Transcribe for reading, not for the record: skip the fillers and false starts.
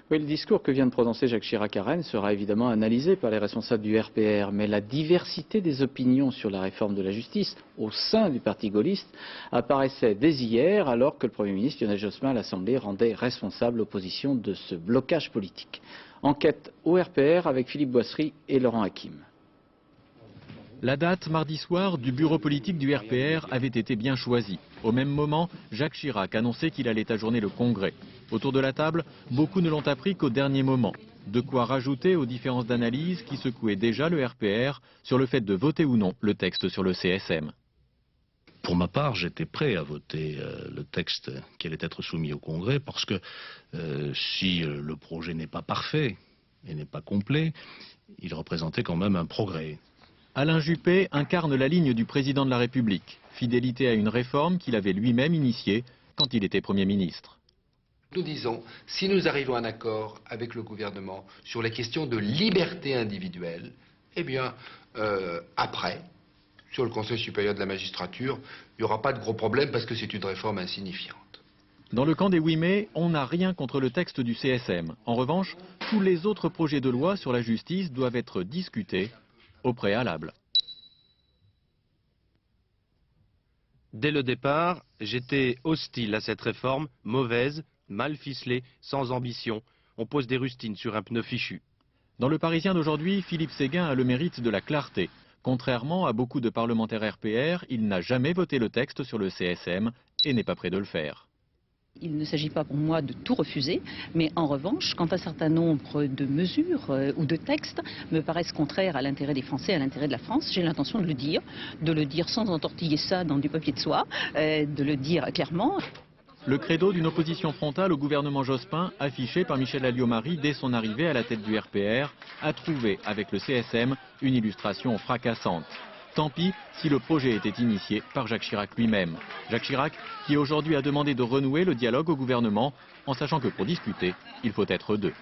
Oui, le discours que vient de prononcer Jacques Chirac à Rennes sera évidemment analysé par les responsables du RPR, mais la diversité des opinions sur la réforme de la justice au sein du parti gaulliste apparaissait dès hier, alors que le Premier ministre Lionel Jospin à l'Assemblée rendait responsable l'opposition de ce blocage politique. Enquête au RPR avec Philippe Boissery et Laurent Hakim. La date, mardi soir, du bureau politique du RPR avait été bien choisie. Au même moment, Jacques Chirac annonçait qu'il allait ajourner le congrès. Autour de la table, beaucoup ne l'ont appris qu'au dernier moment. De quoi rajouter aux différences d'analyse qui secouaient déjà le RPR sur le fait de voter ou non le texte sur le CSM. Pour ma part, j'étais prêt à voter le texte qui allait être soumis au Congrès parce que si le projet n'est pas parfait et n'est pas complet, il représentait quand même un progrès. Alain Juppé incarne la ligne du président de la République, fidélité à une réforme qu'il avait lui-même initiée quand il était Premier ministre. Nous disons, si nous arrivons à un accord avec le gouvernement sur les questions de liberté individuelle, eh bien, après, sur le Conseil supérieur de la magistrature, il n'y aura pas de gros problèmes parce que c'est une réforme insignifiante. Dans le camp des 8 mai, on n'a rien contre le texte du CSM. En revanche, tous les autres projets de loi sur la justice doivent être discutés au préalable. Dès le départ, j'étais hostile à cette réforme, mauvaise, mal ficelée, sans ambition. On pose des rustines sur un pneu fichu. Dans le Parisien d'aujourd'hui, Philippe Séguin a le mérite de la clarté. Contrairement à beaucoup de parlementaires RPR, il n'a jamais voté le texte sur le CSM et n'est pas prêt de le faire. Il ne s'agit pas pour moi de tout refuser, mais en revanche, quand un certain nombre de mesures ou de textes me paraissent contraires à l'intérêt des Français, à l'intérêt de la France, j'ai l'intention de le dire sans entortiller ça dans du papier de soie, de le dire clairement. Le credo d'une opposition frontale au gouvernement Jospin, affiché par Michel Alliot-Marie dès son arrivée à la tête du RPR, a trouvé avec le CSM une illustration fracassante. Tant pis si le projet était initié par Jacques Chirac lui-même. Jacques Chirac qui aujourd'hui a demandé de renouer le dialogue au gouvernement en sachant que pour discuter, il faut être deux.